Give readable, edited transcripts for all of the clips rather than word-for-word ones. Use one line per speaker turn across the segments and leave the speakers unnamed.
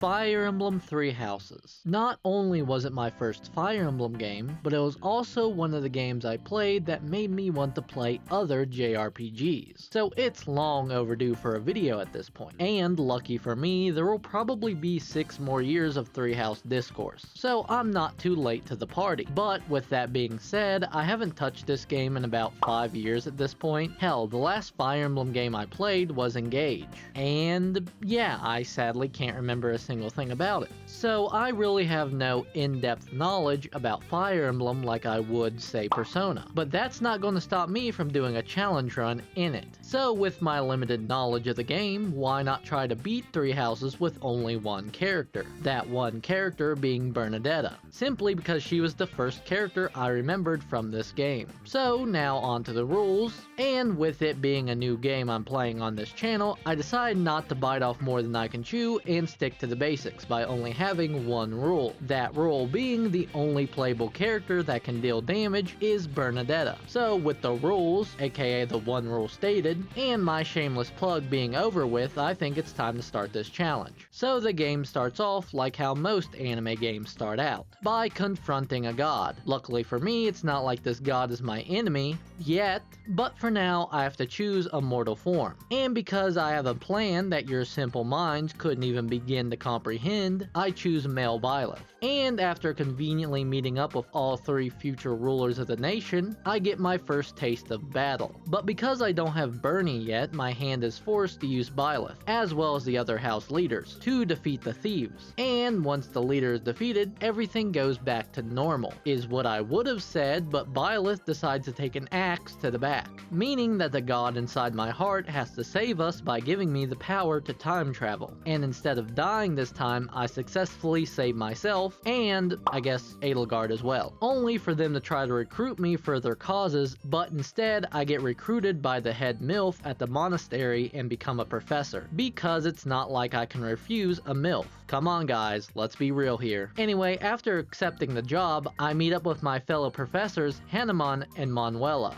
Fire Emblem Three Houses. Not only was it my first Fire Emblem game, but it was also one of the games I played that made me want to play other JRPGs. So it's long overdue for a video at this point. And lucky for me, there will probably be 6 more years of Three House discourse. So I'm not too late to the party. But with that being said, I haven't touched this game in about 5 years at this point. Hell, the last Fire Emblem game I played was Engage. And yeah, I sadly can't remember a single thing about it. So I really have no in-depth knowledge about Fire Emblem like I would, say, Persona. But that's not going to stop me from doing a challenge run in it. So with my limited knowledge of the game, why not try to beat Three Houses with only one character? That one character being Bernadetta, simply because she was the first character I remembered from this game. So now on to the rules, and with it being a new game I'm playing on this channel, I decided not to bite off more than I can chew and stick to the basics by only having one rule. That rule being the only playable character that can deal damage is Bernadetta. So with the rules, aka the one rule stated, and my shameless plug being over with, I think it's time to start this challenge. So the game starts off like how most anime games start out, by confronting a god. Luckily for me, it's not like this god is my enemy, yet, but for now I have to choose a mortal form. And because I have a plan that your simple minds couldn't even begin to comprehend, I choose male Byleth. And after conveniently meeting up with all 3 future rulers of the nation, I get my first taste of battle. But because I don't have Bernie yet, my hand is forced to use Byleth, as well as the other house leaders, to defeat the thieves. And once the leader is defeated, everything goes back to normal, is what I would have said, but Byleth decides to take an axe to the back, meaning that the god inside my heart has to save us by giving me the power to time travel. And instead of dying this time, I successfully save myself, and I guess Edelgard as well, only for them to try to recruit me for their causes, but instead I get recruited by the head MILF at the monastery and become a professor, because it's not like I can refuse a MILF. Come on guys, let's be real here. Anyway, after accepting the job, I meet up with my fellow professors Hanuman and Manuela.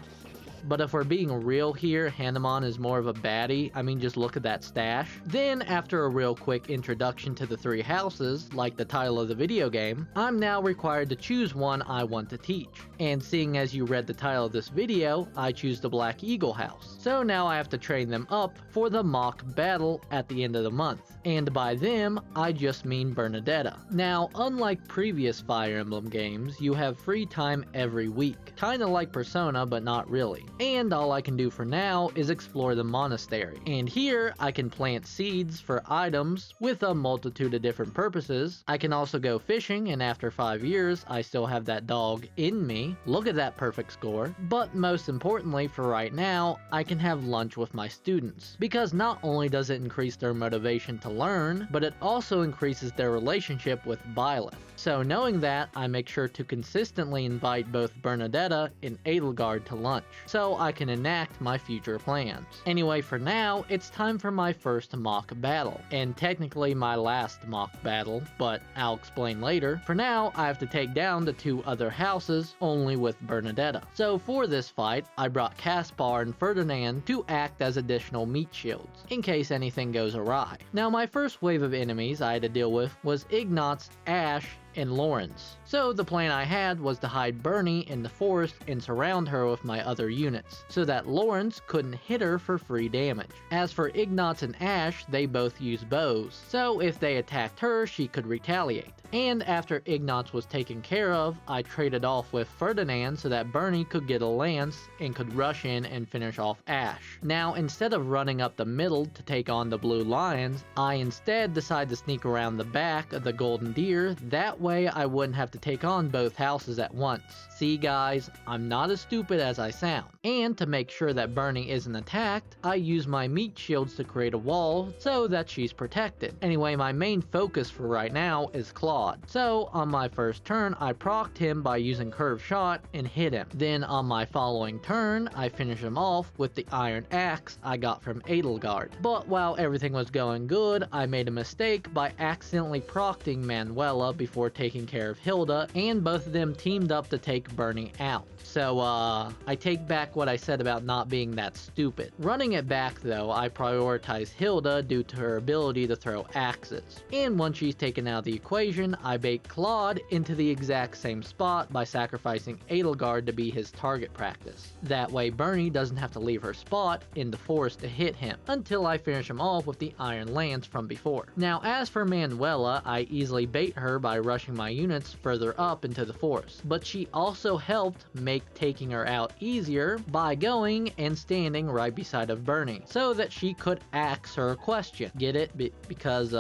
But if we're being real here, Hanuman is more of a baddie. I mean, just look at that stash. Then, after a real quick introduction to the 3 houses, like the title of the video game, I'm now required to choose one I want to teach. And seeing as you read the title of this video, I choose the Black Eagle house. So now I have to train them up for the mock battle at the end of the month. And by them, I just mean Bernadetta. Now, unlike previous Fire Emblem games, you have free time every week. Kinda like Persona, but not really. And all I can do for now is explore the monastery. And here, I can plant seeds for items with a multitude of different purposes. I can also go fishing, and after 5 years, I still have that dog in me. Look at that perfect score. But most importantly for right now, I can have lunch with my students. Because not only does it increase their motivation to learn, but it also increases their relationship with Byleth. So knowing that, I make sure to consistently invite both Bernadetta and Edelgard to lunch, so I can enact my future plans. Anyway, for now, it's time for my first mock battle, and technically my last mock battle, but I'll explain later. For now, I have to take down the 2 other houses, only with Bernadetta. So for this fight, I brought Caspar and Ferdinand to act as additional meat shields, in case anything goes awry. Now my first wave of enemies I had to deal with was Ignatz, Ash, and Lawrence. So the plan I had was to hide Bernie in the forest and surround her with my other units, so that Lawrence couldn't hit her for free damage. As for Ignatz and Ash, they both use bows, so if they attacked her, she could retaliate. And after Ignatz was taken care of, I traded off with Ferdinand so that Bernie could get a lance and could rush in and finish off Ash. Now, instead of running up the middle to take on the blue lions, I instead decided to sneak around the back of the golden deer. That way I wouldn't have to take on both houses at once. See guys, I'm not as stupid as I sound. And to make sure that Bernie isn't attacked, I use my meat shields to create a wall so that she's protected. Anyway, my main focus for right now is Claude. So on my first turn, I procced him by using curve shot and hit him. Then on my following turn, I finish him off with the iron axe I got from Edelgard. But while everything was going good, I made a mistake by accidentally proccing Manuela before taking care of Hilda, and both of them teamed up to take Bernie out. So, I take back what I said about not being that stupid. Running it back though, I prioritize Hilda due to her ability to throw axes. And once she's taken out of the equation, I bait Claude into the exact same spot by sacrificing Edelgard to be his target practice. That way Bernie doesn't have to leave her spot in the forest to hit him, until I finish him off with the Iron Lance from before. Now as for Manuela, I easily bait her by rushing my units further up into the forest, but she also helped make taking her out easier by going and standing right beside of Bernie, so that she could ask her a question. Get it? Because,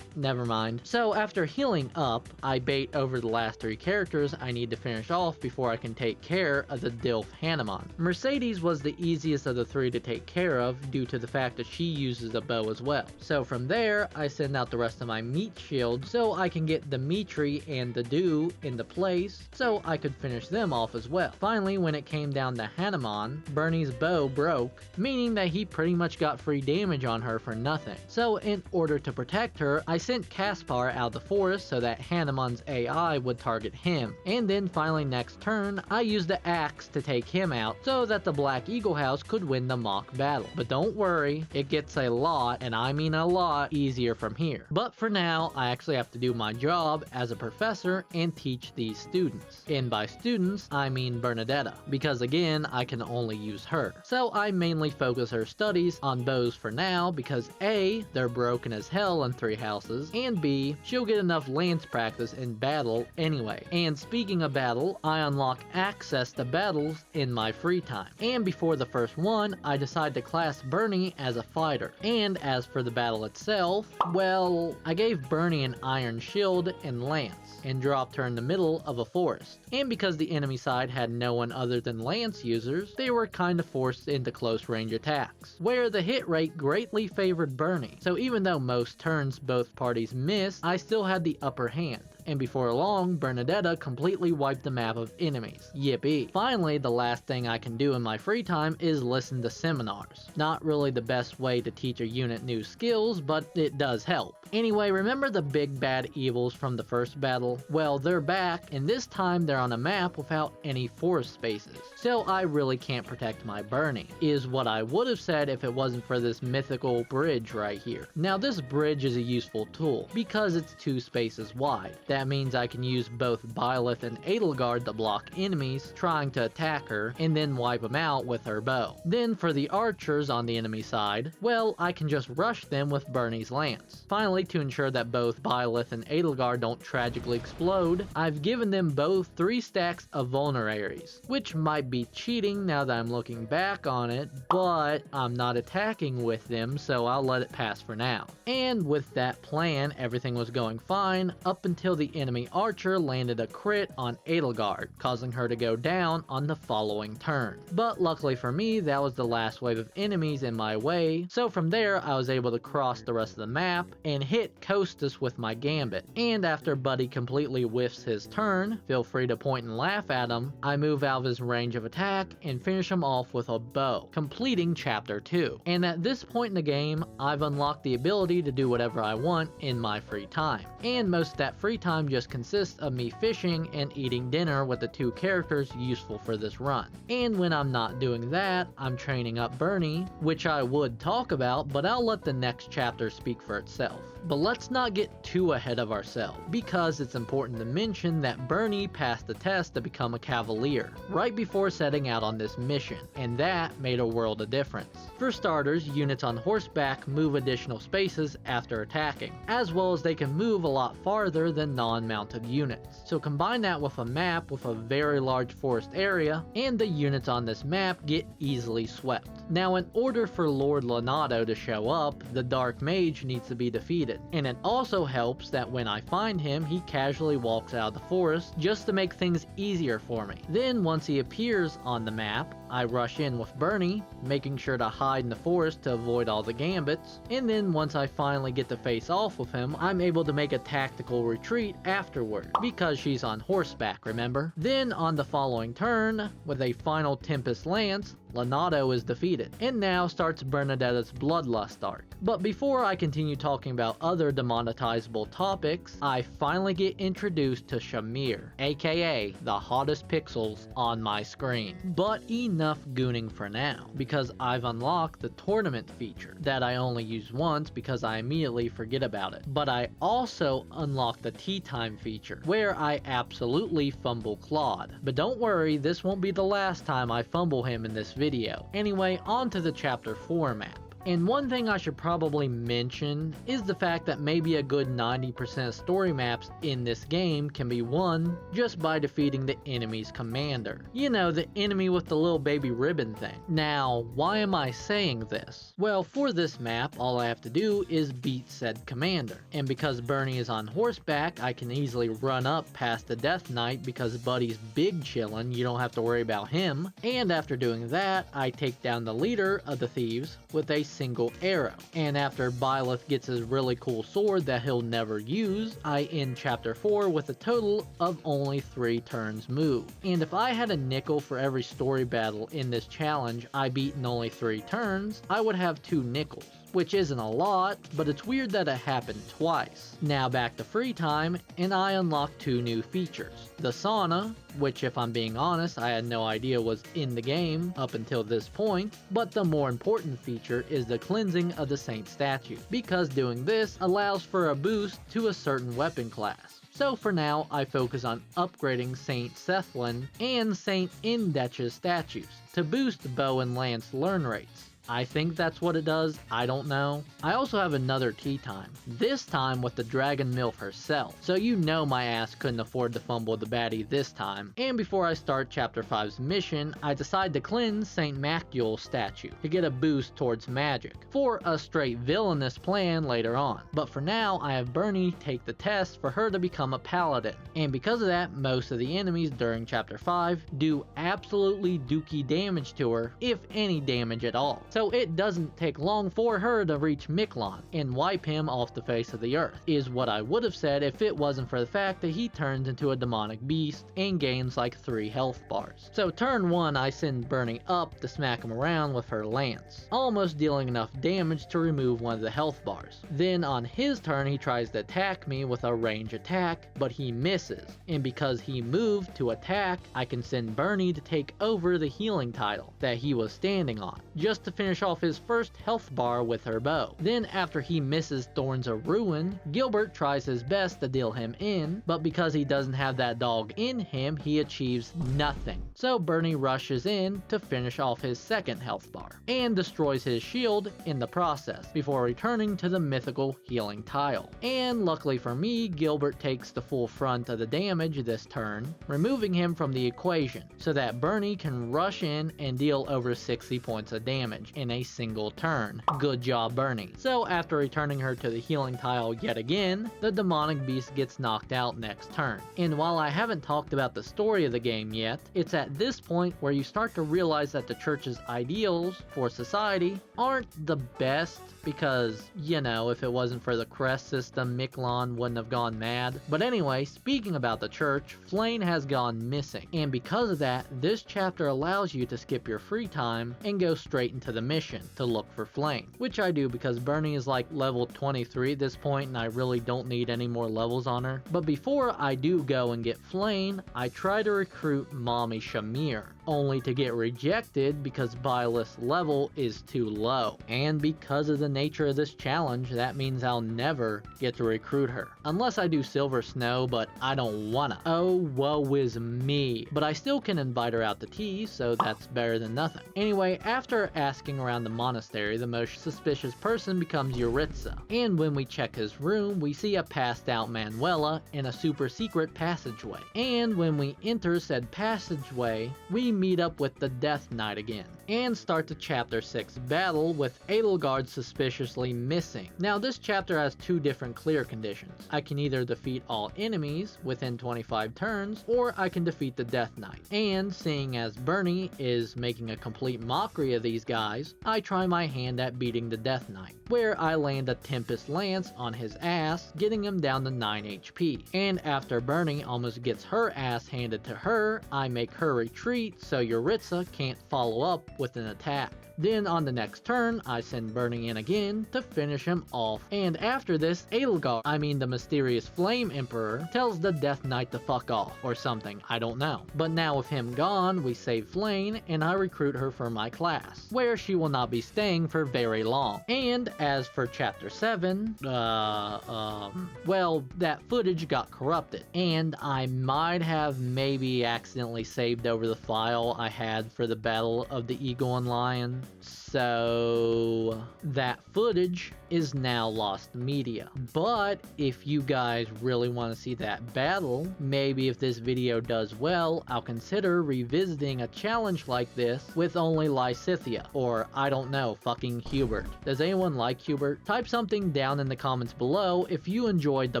never mind. So after healing up, I bait over the last 3 characters I need to finish off before I can take care of the Dilf Hanuman. Mercedes was the easiest of the 3 to take care of due to the fact that she uses a bow as well. So from there, I send out the rest of my meat shield so I can get Dimitri and the Dew into place so I could finish them off as well. Finally, when it came down to Hanuman, Bernie's bow broke, meaning that he pretty much got free damage on her for nothing. So in order to protect her, I sent Caspar out of the forest so that Hanuman's AI would target him. And then finally next turn, I used the axe to take him out so that the Black Eagle House could win the mock battle. But don't worry, it gets a lot, and I mean a lot, easier from here. But for now, I actually have to do my job as a professor and teach these students. And by students, I mean Bernadetta, because again, I can only use her. So I mainly focus her studies on bows for now because A, they're broken as hell in Three Houses, and B, she'll get enough lance practice in battle anyway. And speaking of battle, I unlock access to battles in my free time. And before the first one, I decide to class Bernie as a fighter. And as for the battle itself, well, I gave Bernie an iron shield and lance, and dropped her in the middle of a forest. And because the enemy side had no one other than lance users, they were kind of forced into close range attacks, where the hit rate greatly favored Bernie. So even though most turns both parties missed, I still had the upper hand. And before long, Bernadetta completely wiped the map of enemies. Yippee. Finally, the last thing I can do in my free time is listen to seminars. Not really the best way to teach a unit new skills, but it does help. Anyway, remember the big bad evils from the first battle? Well, they're back, and this time they're on a map without any forest spaces. So I really can't protect my Bernie, is what I would have said if it wasn't for this mythical bridge right here. Now this bridge is a useful tool, because it's 2 spaces wide. That means I can use both Byleth and Edelgard to block enemies trying to attack her, and then wipe them out with her bow. Then for the archers on the enemy side, well, I can just rush them with Bernie's lance. Finally, to ensure that both Byleth and Edelgard don't tragically explode, I've given them both 3 stacks of vulneraries, which might be cheating now that I'm looking back on it, but I'm not attacking with them, so I'll let it pass for now. And with that plan, everything was going fine up until the enemy archer landed a crit on Edelgard, causing her to go down on the following turn. But luckily for me, that was the last wave of enemies in my way, so from there I was able to cross the rest of the map and hit Costas with my gambit. And after Buddy completely whiffs his turn, feel free to point and laugh at him, I move out of his range of attack and finish him off with a bow, completing chapter 2. And at this point in the game, I've unlocked the ability to do whatever I want in my free time. And most of that free time just consists of me fishing and eating dinner with the 2 characters useful for this run. And when I'm not doing that, I'm training up Bernie, which I would talk about, but I'll let the next chapter speak for itself. But let's not get too ahead of ourselves, because it's important to mention that Bernie passed the test to become a Cavalier right before setting out on this mission, and that made a world of difference. For starters, units on horseback move additional spaces after attacking, as well as they can move a lot farther than non-mounted units. So combine that with a map with a very large forest area, and the units on this map get easily swept. Now in order for Lord Leonardo to show up, the Dark Mage needs to be defeated. And it also helps that when I find him, he casually walks out of the forest just to make things easier for me. Then once he appears on the map, I rush in with Bernie, making sure to hide in the forest to avoid all the gambits, and then once I finally get to face off with him, I'm able to make a tactical retreat afterward, because she's on horseback, remember? Then on the following turn, with a final Tempest Lance, Lonato is defeated, and now starts Bernadetta's Bloodlust arc. But before I continue talking about other demonetizable topics, I finally get introduced to Shamir, aka the hottest pixels on my screen. But enough gooning for now, because I've unlocked the tournament feature, that I only use once because I immediately forget about it. But I also unlocked the tea time feature, where I absolutely fumble Claude. But don't worry, this won't be the last time I fumble him in this video. Anyway, on to the Chapter 4 map. And one thing I should probably mention is the fact that maybe a good 90% of story maps in this game can be won just by defeating the enemy's commander. You know, the enemy with the little baby ribbon thing. Now, why am I saying this? Well, for this map, all I have to do is beat said commander. And because Bernie is on horseback, I can easily run up past the Death Knight because Buddy's big chillin', you don't have to worry about him. And after doing that, I take down the leader of the thieves with a single arrow. And after Byleth gets his really cool sword that he'll never use, I end Chapter 4 with a total of only 3 turns moved. And if I had a nickel for every story battle in this challenge I beat in only 3 turns, I would have 2 nickels. Which isn't a lot, but it's weird that it happened twice. Now back to free time, and I unlocked 2 new features. The sauna, which if I'm being honest, I had no idea was in the game up until this point, but the more important feature is the cleansing of the Saint statue, because doing this allows for a boost to a certain weapon class. So for now, I focus on upgrading Saint Sethlin and Saint Indech's statues to boost bow and lance learn rates. I think that's what it does, I don't know. I also have another tea time, this time with the Dragon MILF herself, so you know my ass couldn't afford to fumble the baddie this time. And before I start Chapter 5's mission, I decide to cleanse St. Macula's statue to get a boost towards magic, for a straight villainous plan later on. But for now, I have Bernie take the test for her to become a Paladin, and because of that, most of the enemies during Chapter 5 do absolutely dookie damage to her, if any damage at all. So it doesn't take long for her to reach Miklon and wipe him off the face of the earth, is what I would have said if it wasn't for the fact that he turns into a demonic beast and gains like 3 health bars. So turn 1 I send Bernie up to smack him around with her lance, almost dealing enough damage to remove one of the health bars. Then on his turn he tries to attack me with a range attack, but he misses, and because he moved to attack, I can send Bernie to take over the healing title that he was standing on, just to finish off his first health bar with her bow. Then after he misses Thorns of Ruin, Gilbert tries his best to deal him in, but because he doesn't have that dog in him, he achieves nothing. So Bernie rushes in to finish off his second health bar, and destroys his shield in the process, before returning to the mythical healing tile. And luckily for me, Gilbert takes the full front of the damage this turn, removing him from the equation, so that Bernie can rush in and deal over 60 points of damage in a single turn. Good job, Bernie. So after returning her to the healing tile yet again, the demonic beast gets knocked out next turn. And while I haven't talked about the story of the game yet, it's at this point where you start to realize that the church's ideals for society aren't the best, because, you know, if it wasn't for the crest system, Miklon wouldn't have gone mad. But anyway, speaking about the church, Flayn has gone missing, and because of that, this chapter allows you to skip your free time and go straight into the mission to look for Flayn, which I do because Bernie is like level 23 at this point and I really don't need any more levels on her. But before I do go and get Flayn, I try to recruit Mommy Shamir, only to get rejected because Byleth's level is too low. And because of the nature of this challenge, that means I'll never get to recruit her. Unless I do Silver Snow, but I don't wanna. Oh, woe is me. But I still can invite her out to tea, so that's better than nothing. Anyway, after asking around the monastery, the most suspicious person becomes Jrpg. And when we check his room, we see a passed out Manuela in a super secret passageway. And when we enter said passageway, we meet up with the Death Knight again, and start the chapter 6 battle with Edelgard suspiciously missing. Now this chapter has two different clear conditions. I can either defeat all enemies within 25 turns, or I can defeat the Death Knight. And seeing as Bernie is making a complete mockery of these guys, I try my hand at beating the Death Knight, where I land a Tempest Lance on his ass, getting him down to 9 HP. And after Bernie almost gets her ass handed to her, I make her retreat so Jrpg can't follow up with an attack. Then on the next turn, I send Bernie in again to finish him off. And after this, Edelgard, the mysterious Flame Emperor, tells the Death Knight to fuck off, or something, I don't know. But now with him gone, we save Flame, and I recruit her for my class, where she will not be staying for very long. And as for chapter 7, well, that footage got corrupted, and I might have maybe accidentally saved over the file I had for the Battle of the Eagle and Lion. So that footage is now lost media. But if you guys really want to see that battle, maybe if this video does well, I'll consider revisiting a challenge like this with only Lysithea, or I don't know, fucking Hubert. Does anyone like Hubert? Type something down in the comments below if you enjoyed the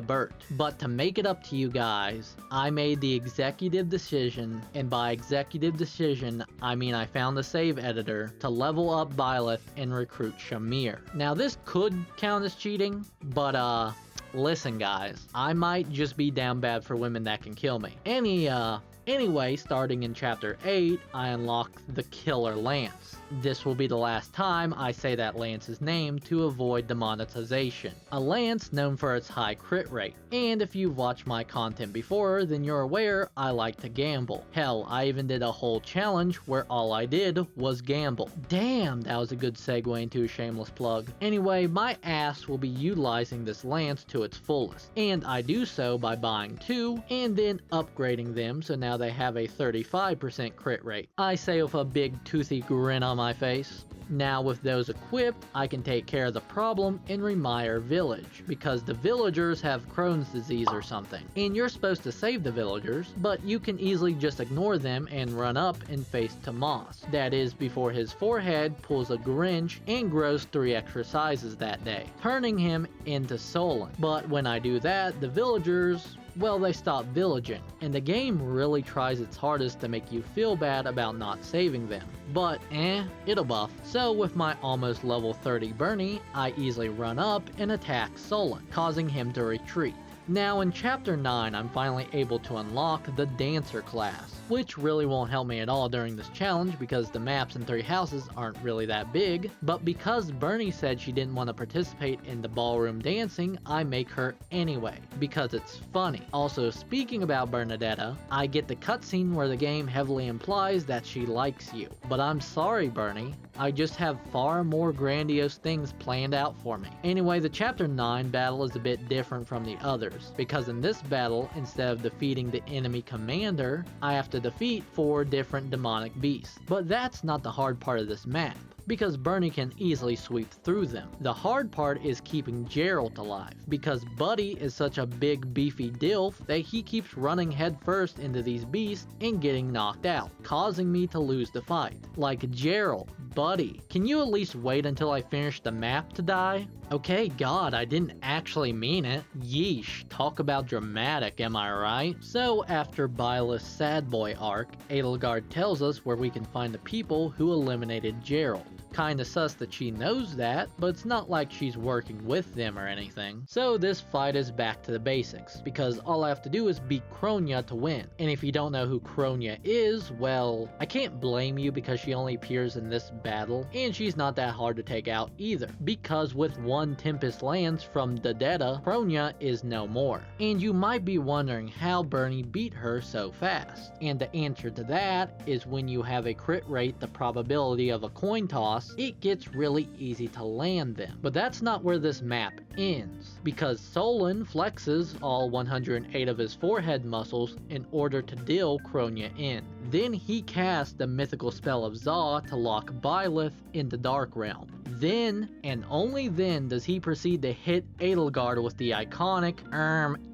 Bert. But to make it up to you guys, I made the executive decision, and by executive decision, I mean I found the save editor to level up Byleth and recruit Shamir. Now this could count as cheating, but listen guys, I might just be down bad for women that can kill me. Anyway, starting in chapter 8, I unlock the Killer Lance. This will be the last time I say that lance's name to avoid demonetization. A lance known for its high crit rate. And if you've watched my content before, then you're aware I like to gamble. Hell, I even did a whole challenge where all I did was gamble. Damn, that was a good segue into a shameless plug. Anyway, my ass will be utilizing this lance to its fullest. And I do so by buying 2 and then upgrading them so now they have a 35% crit rate. I say with a big toothy grin on my face. Now with those equipped, I can take care of the problem in Remire village, because the villagers have Crohn's disease or something, and you're supposed to save the villagers, but you can easily just ignore them and run up and face Tomas. That is before his forehead pulls a Grinch and grows 3 extra sizes that day, turning him into Solon. But when I do that, the villagers, well, they stop villaging, and the game really tries its hardest to make you feel bad about not saving them. But it'll buff. So with my almost level 30 Bernie, I easily run up and attack Solon, causing him to retreat. Now in chapter 9, I'm finally able to unlock the Dancer class, which really won't help me at all during this challenge because the maps in Three Houses aren't really that big, but because Bernie said she didn't want to participate in the ballroom dancing, I make her anyway, because it's funny. Also, speaking about Bernadetta, I get the cutscene where the game heavily implies that she likes you. But I'm sorry Bernie, I just have far more grandiose things planned out for me. Anyway, the chapter 9 battle is a bit different from the others, because in this battle, instead of defeating the enemy commander, I have to defeat 4 different demonic beasts. But that's not the hard part of this map, because Bernie can easily sweep through them. The hard part is keeping Geralt alive, because Buddy is such a big beefy dilf that he keeps running headfirst into these beasts and getting knocked out, causing me to lose the fight. Like Geralt, Buddy, can you at least wait until I finish the map to die? Okay, God, I didn't actually mean it. Yeesh, talk about dramatic, am I right? So after Byleth's sad boy arc, Edelgard tells us where we can find the people who eliminated Geralt. Kinda sus that she knows that, but it's not like she's working with them or anything. So this fight is back to the basics, because all I have to do is beat Kronya to win. And if you don't know who Kronya is, well, I can't blame you because she only appears in this battle, and she's not that hard to take out either, because with 1 Tempest Lance from Bernadetta, Kronya is no more. And you might be wondering how Bernie beat her so fast. And the answer to that is when you have a crit rate, the probability of a coin toss, it gets really easy to land them. But that's not where this map ends, because Solon flexes all 108 of his forehead muscles in order to deal Kronya in. Then he casts the mythical spell of Zaw to lock Byleth in the Dark Realm. Then, and only then, does he proceed to hit Edelgard with the iconic,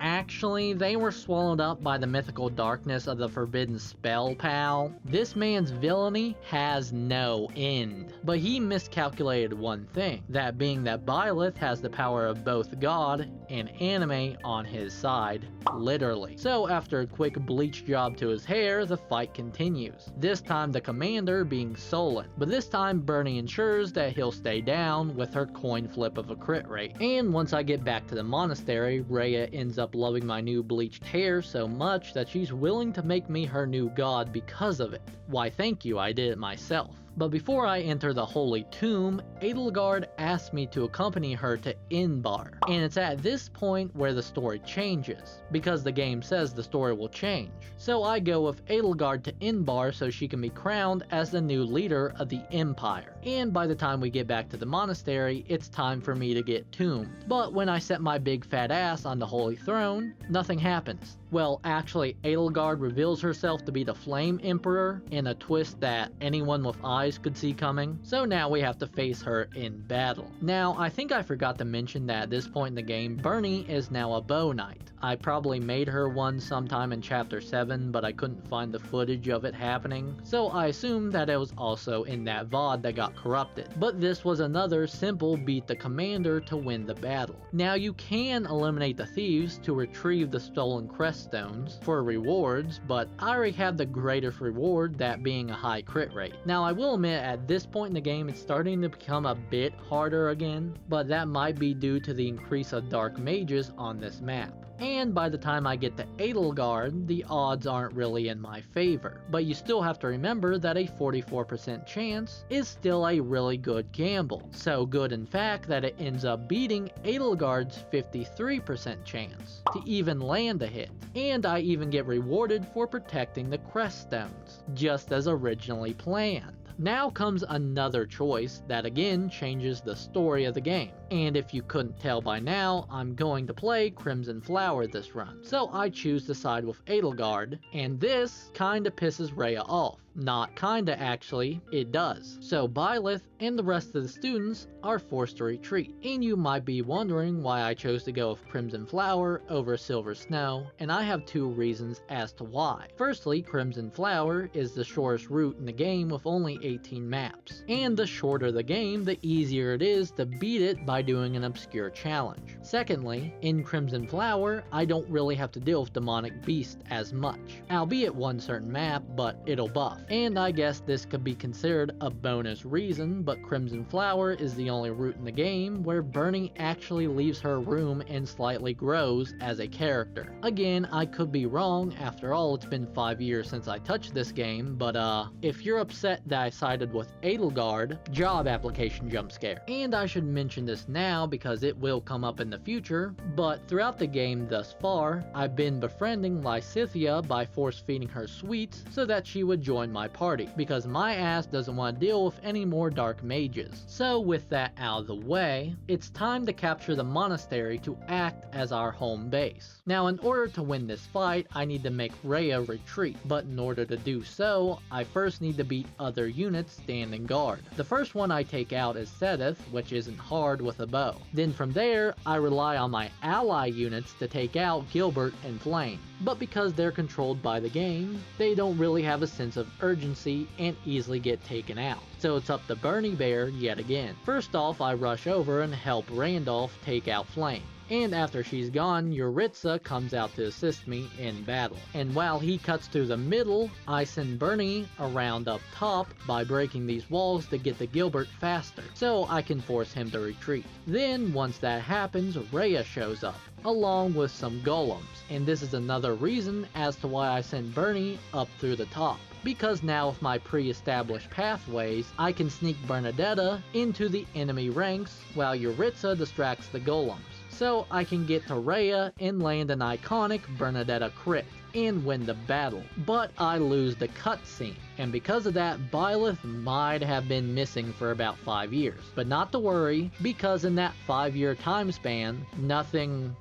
actually, they were swallowed up by the mythical darkness of the forbidden spell, pal. This man's villainy has no end. But he miscalculated one thing, that being that Byleth has the power of both God and anime on his side, literally. So after a quick bleach job to his hair, the fight continues. This time the commander being Solon, but this time Bernie ensures that he'll stay down with her coin flip of a crit rate. And once I get back to the monastery, Rhea ends up loving my new bleached hair so much that she's willing to make me her new god because of it. Why thank you, I did it myself. But before I enter the Holy Tomb, Edelgard asked me to accompany her to Inbar. And it's at this point where the story changes, because the game says the story will change. So I go with Edelgard to Inbar so she can be crowned as the new leader of the Empire. And by the time we get back to the monastery, it's time for me to get tombed. But when I set my big fat ass on the Holy Throne, nothing happens. Well, actually, Edelgard reveals herself to be the Flame Emperor in a twist that anyone with eyes could see coming. So now we have to face her in battle. Now, I think I forgot to mention that at this point in the game, Bernie is now a bow knight. I probably made her one sometime in chapter 7, but I couldn't find the footage of it happening, so I assumed that it was also in that VOD that got corrupted. But this was another simple beat the commander to win the battle. Now you can eliminate the thieves to retrieve the stolen crest stones for rewards, but I already have the greatest reward, that being a high crit rate. Now I will admit at this point in the game it's starting to become a bit harder again, but that might be due to the increase of dark mages on this map. And by the time I get to Edelgard, the odds aren't really in my favor. But you still have to remember that a 44% chance is still a really good gamble. So good in fact that it ends up beating Edelgard's 53% chance to even land a hit. And I even get rewarded for protecting the crest stones, just as originally planned. Now comes another choice that again changes the story of the game. And if you couldn't tell by now, I'm going to play Crimson Flower this run. So I choose to side with Edelgard, and this kinda pisses Rhea off. Not kinda actually, it does. So Byleth and the rest of the students are forced to retreat. And you might be wondering why I chose to go with Crimson Flower over Silver Snow, and I have two reasons as to why. Firstly, Crimson Flower is the shortest route in the game with only 18 maps. And the shorter the game, the easier it is to beat it by doing an obscure challenge. Secondly, in Crimson Flower, I don't really have to deal with demonic beasts as much, albeit one certain map, but it'll buff. And I guess this could be considered a bonus reason, but Crimson Flower is the only route in the game where Bernie actually leaves her room and slightly grows as a character. Again, I could be wrong, after all it's been 5 years since I touched this game, but if you're upset that I sided with Edelgard, job application jump scare. And I should mention this now because it will come up in the future, but throughout the game thus far, I've been befriending Lysithea by force feeding her sweets so that she would join my party, because my ass doesn't want to deal with any more dark mages. So with that out of the way, it's time to capture the monastery to act as our home base. Now in order to win this fight, I need to make Rhea retreat, but in order to do so, I first need to beat other units standing guard. The first one I take out is Sedith, which isn't hard with a bow. Then from there, I rely on my ally units to take out Gilbert and Flame. But because they're controlled by the game, they don't really have a sense of urgency and easily get taken out. So it's up to Bernie Bear yet again. First off, I rush over and help Randolph take out Flame. And after she's gone, Jrpg comes out to assist me in battle. And while he cuts through the middle, I send Bernie around up top by breaking these walls to get to Gilbert faster, so I can force him to retreat. Then, once that happens, Rhea shows up, along with some golems. And this is another reason as to why I sent Bernie up through the top. Because now with my pre-established pathways, I can sneak Bernadetta into the enemy ranks while Jrpg distracts the golems. So I can get to Rhea and land an iconic Bernadetta crit and win the battle. But I lose the cutscene, and because of that, Byleth might have been missing for about 5 years. But not to worry, because in that 5-year time span, nothing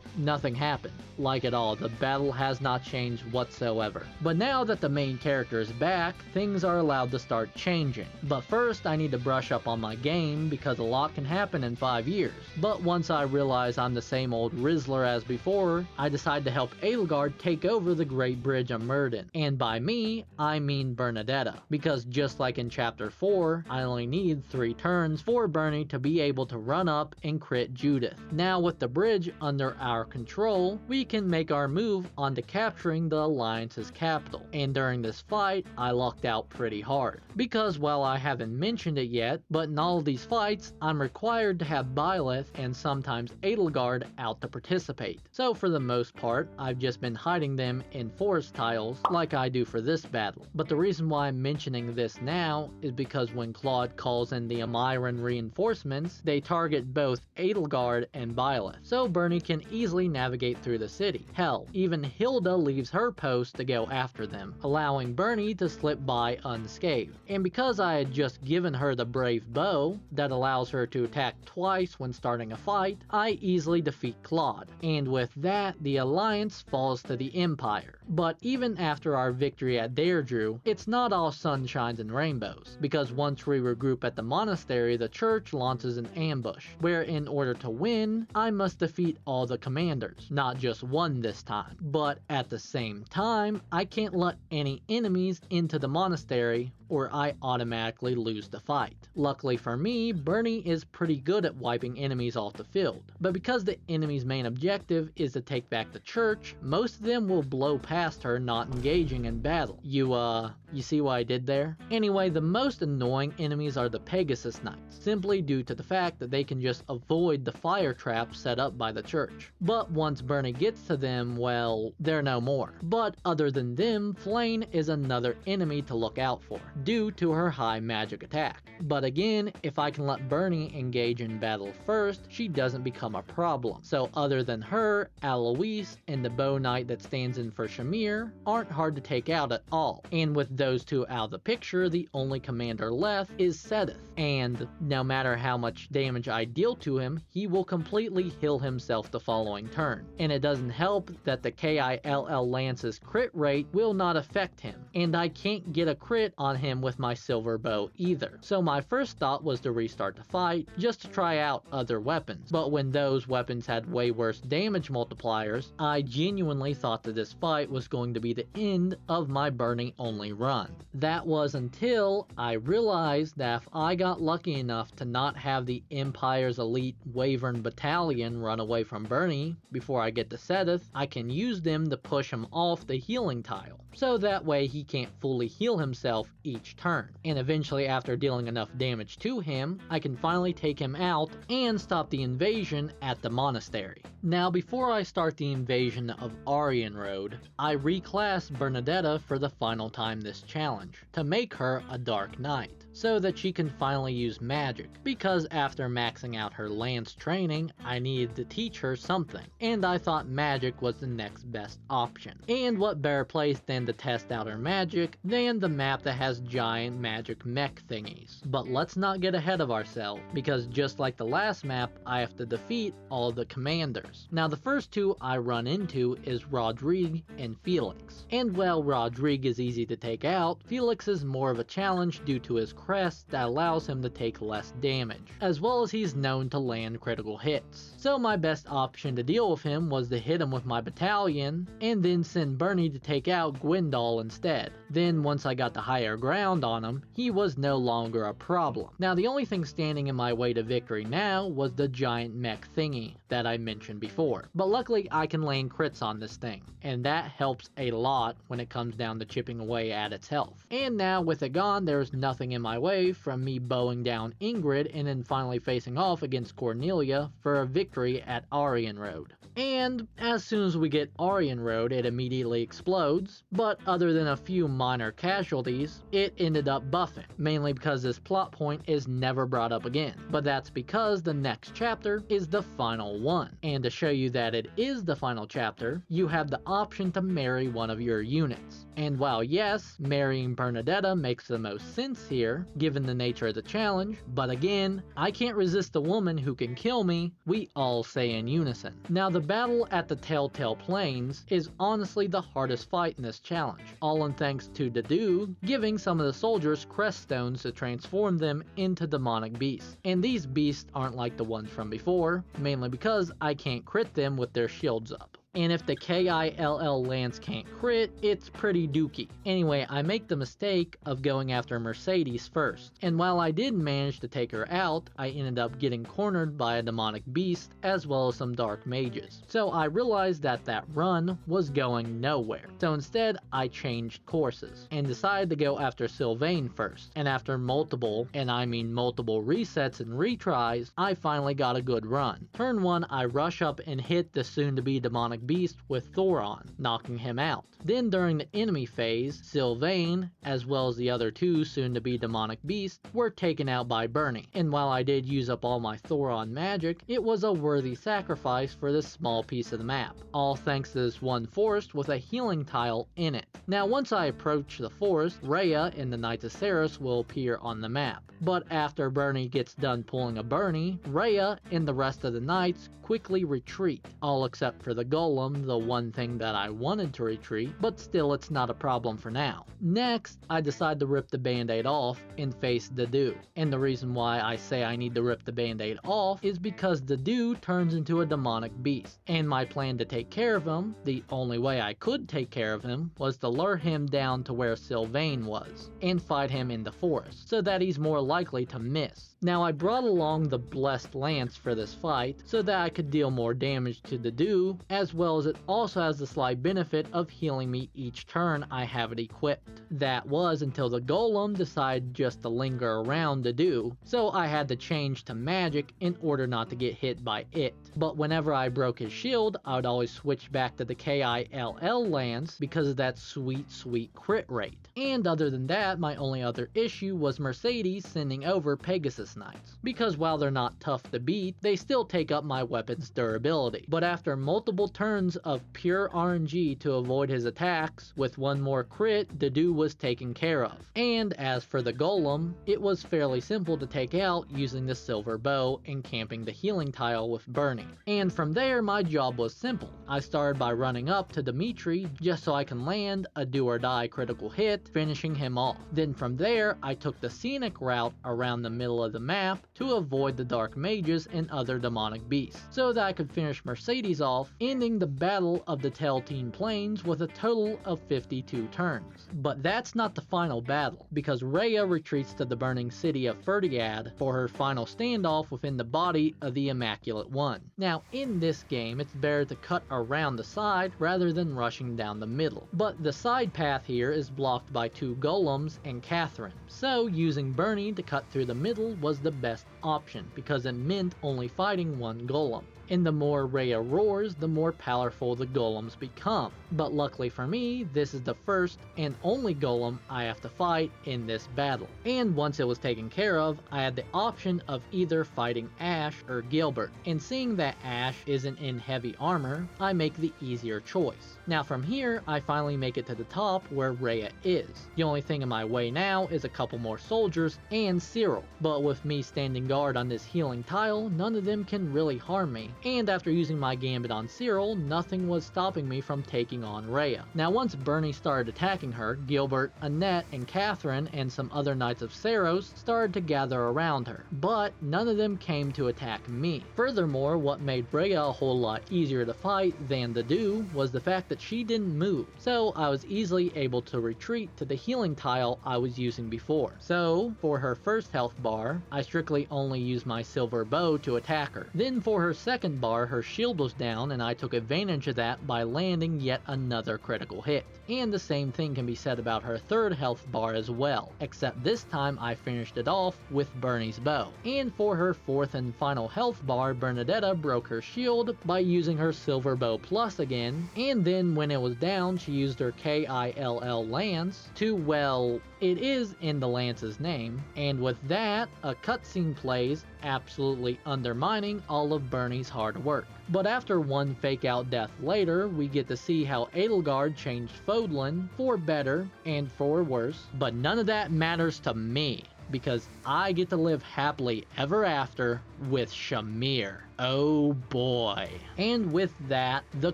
happened. Like at all, the battle has not changed whatsoever. But now that the main character is back, things are allowed to start changing. But first, I need to brush up on my game because a lot can happen in 5 years. But once I realize I'm the same old Rizzler as before, I decide to help Edelgard take over the Great Bridge of Myrddin. And by me, I mean Bernadetta. Because just like in Chapter 4, I only need 3 turns for Bernie to be able to run up and crit Judith. Now with the bridge under our control, we can make our move onto capturing the Alliance's capital. And during this fight, I lucked out pretty hard. Because while I haven't mentioned it yet, but in all of these fights, I'm required to have Byleth and sometimes Edelgard out to participate. So for the most part, I've just been hiding them in forest tiles like I do for this battle. But the reason why I'm mentioning this now is because when Claude calls in the Amiran reinforcements, they target both Edelgard and Byleth. So Bernie can easily navigate through the city. Hell, even Hilda leaves her post to go after them, allowing Bernie to slip by unscathed. And because I had just given her the Brave Bow that allows her to attack twice when starting a fight, I easily defeat Claude. And with that, the Alliance falls to the Empire. But even after our victory at Deirdre, it's not all sunshines and rainbows, because once we regroup at the Monastery, the church launches an ambush, where in order to win, I must defeat all the commanders, not just one this time. But at the same time, I can't let any enemies into the monastery or I automatically lose the fight. Luckily for me, Bernie is pretty good at wiping enemies off the field. But because the enemy's main objective is to take back the church, most of them will blow past her not engaging in battle. You see what I did there? Anyway, the most annoying enemies are the Pegasus Knights, simply due to the fact that they can just avoid the fire traps set up by the church. But once Bernie gets to them, well, they're no more. But other than them, Flayn is another enemy to look out for, due to her high magic attack. But again, if I can let Bernie engage in battle first, she doesn't become a problem. So other than her, Alois and the Bow Knight that stands in for Shamir aren't hard to take out at all. And with those two out of the picture, the only commander left is Sedith. And no matter how much damage I deal to him, he will completely heal himself the following turn. And it doesn't help that the KILL Lance's crit rate will not affect him. And I can't get a crit on him with my silver bow either. So my first thought was to restart the fight, just to try out other weapons. But when those weapons had way worse damage multipliers, I genuinely thought that this fight was going to be the end of my Bernie only run. That was until I realized that if I got lucky enough to not have the Empire's elite Wyvern battalion run away from Bernie before I get to Sedith, I can use them to push him off the healing tile. So that way he can't fully heal himself each turn. And eventually, after dealing enough damage to him, I can finally take him out and stop the invasion at the monastery. Now before I start the invasion of Arianrhod, I reclassed Bernadetta for the final time this challenge, to make her a Dark Knight, so that she can finally use magic, because after maxing out her lance training, I needed to teach her something, and I thought magic was the next best option. And what better place than to test out her magic than the map that has giant magic mech thingies. But let's not get ahead of ourselves, because just like the last map, I have to defeat all the commanders. Now the first two I run into is Rodrigue and Felix. And while Rodrigue is easy to take out, Felix is more of a challenge due to his crest that allows him to take less damage, as well as he's known to land critical hits. So my best option to deal with him was to hit him with my battalion, and then send Bernie to take out Gwendal instead. Then once I got the higher ground on him, he was no longer a problem. Now the only thing standing in my way to victory now was the giant mech thingy that I mentioned before. But luckily I can land crits on this thing, and that helps a lot when it comes down to chipping away at its health. And now with it gone, there's nothing in my my way from me bowing down Ingrid and then finally facing off against Cornelia for a victory at Arianrhod. And as soon as we get Arianrhod, it immediately explodes, but other than a few minor casualties, it ended up buffing, mainly because this plot point is never brought up again. But that's because the next chapter is the final one. And to show you that it is the final chapter, you have the option to marry one of your units. And while yes, marrying Bernadetta makes the most sense here, given the nature of the challenge, but again, I can't resist a woman who can kill me, we all say in unison. Now the battle at the Telltale Plains is honestly the hardest fight in this challenge, all in thanks to Dedue giving some of the soldiers crest stones to transform them into demonic beasts. And these beasts aren't like the ones from before, mainly because I can't crit them with their shields up. And if the KILL lance can't crit, it's pretty dookie. Anyway, I make the mistake of going after Mercedes first, and while I did manage to take her out, I ended up getting cornered by a demonic beast as well as some dark mages. So I realized that that run was going nowhere. So instead, I changed courses, and decided to go after Sylvain first. And after multiple, and I mean multiple resets and retries, I finally got a good run. Turn 1, I rush up and hit the soon-to-be demonic beast with Thoron, knocking him out. Then during the enemy phase, Sylvain, as well as the other two soon-to-be demonic beasts, were taken out by Bernie. And while I did use up all my Thoron magic, it was a worthy sacrifice for this small piece of the map, all thanks to this one forest with a healing tile in it. Now once I approach the forest, Rhea and the Knights of Ceres will appear on the map. But after Bernie gets done pulling a Bernie, Rhea and the rest of the knights quickly retreat, all except for the golem, the one thing that I wanted to retreat, but still it's not a problem for now. Next, I decide to rip the band-aid off and face Dedue. And the reason why I say I need to rip the band-aid off is because Dedue turns into a demonic beast. And my plan to take care of him, the only way I could take care of him, was to lure him down to where Sylvain was, and fight him in the forest, so that he's more likely to miss. Now I brought along the Blessed Lance for this fight, so that I could deal more damage to Dedue, as well as it also has the slight benefit of healing me each turn I have it equipped. That was until the golem decided just to linger around Dedue, so I had to change to magic in order not to get hit by it. But whenever I broke his shield, I would always switch back to the KILL lance because of that sweet crit rate. And other than that, my only other issue was Mercedes sending over Pegasus Knights, because while they're not tough to beat, they still take up my weapon's durability. But after multiple turns of pure RNG to avoid his attacks, with one more crit, Dedue was taken care of. And as for the golem, it was fairly simple to take out using the silver bow and camping the healing tile with Bernie. And from there, my job was simple. I started by running up to Dimitri just so I can land a do or die critical hit, finishing him off. Then from there, I took the scenic route around the middle of the map to avoid the dark mages and other demonic beasts, so that I could finish Mercedes off, ending the battle of the Telltale Plains with a total of 52 turns. But that's not the final battle, because Rhea retreats to the burning city of Ferdiad for her final standoff within the body of the Immaculate One. Now in this game, it's better to cut around the side rather than rushing down the middle, but the side path here is blocked by two golems and Catherine, so using Bernie to cut through the middle was the best option because it meant only fighting one golem. And the more Rhea roars, the more powerful the golems become. But luckily for me, this is the first and only golem I have to fight in this battle. And once it was taken care of, I had the option of either fighting Ash or Gilbert. And seeing that Ash isn't in heavy armor, I make the easier choice. Now from here, I finally make it to the top where Rhea is. The only thing in my way now is a couple more soldiers and Cyril. But with me standing guard on this healing tile, none of them can really harm me. And after using my gambit on Cyril, nothing was stopping me from taking on Rhea. Now once Bernie started attacking her, Gilbert, Annette, and Catherine and some other Knights of Ceros started to gather around her, but none of them came to attack me. Furthermore, what made Rhea a whole lot easier to fight than Dedue was the fact that she didn't move, so I was easily able to retreat to the healing tile I was using before. So for her first health bar, I strictly only used my silver bow to attack her. Then for her second second bar her shield was down, and I took advantage of that by landing yet another critical hit. And the same thing can be said about her third health bar as well, except this time I finished it off with Bernie's bow. And for her fourth and final health bar, Bernadetta broke her shield by using her silver bow plus again, and then when it was down she used her KILL lance to, well, it is in the lance's name, and with that, a cutscene plays, absolutely undermining all of Bernie's hard work. But after one fake out death later, we get to see how Edelgard changed Fodlan for better and for worse, but none of that matters to me, because I get to live happily ever after with Shamir. Oh boy. And with that, the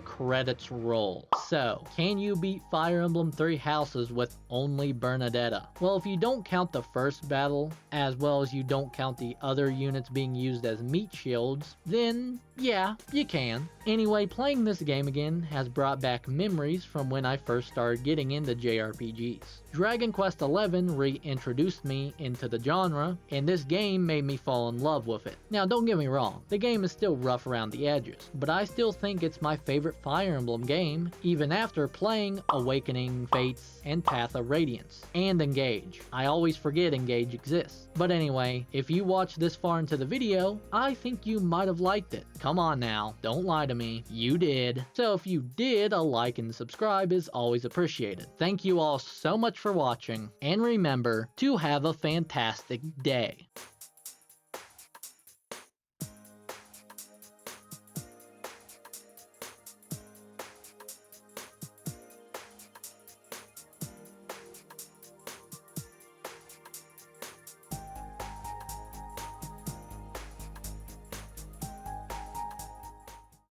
credits roll. So, can you beat Fire Emblem Three Houses with only Bernadetta? Well, if you don't count the first battle, as well as you don't count the other units being used as meat shields, then yeah, you can. Anyway, playing this game again has brought back memories from when I first started getting into JRPGs. Dragon Quest XI reintroduced me into the genre, and this game made me fall in love with it. Now don't get me wrong, the game is still rough around the edges, but I still think it's my favorite Fire Emblem game, even after playing Awakening, Fates, and Path of Radiance, and Engage. I always forget Engage exists. But anyway, if you watched this far into the video, I think you might have liked it. Come on now, don't lie to me, you did. So if you did, a like and subscribe is always appreciated. Thank you all so much for watching, and remember to have a fantastic day.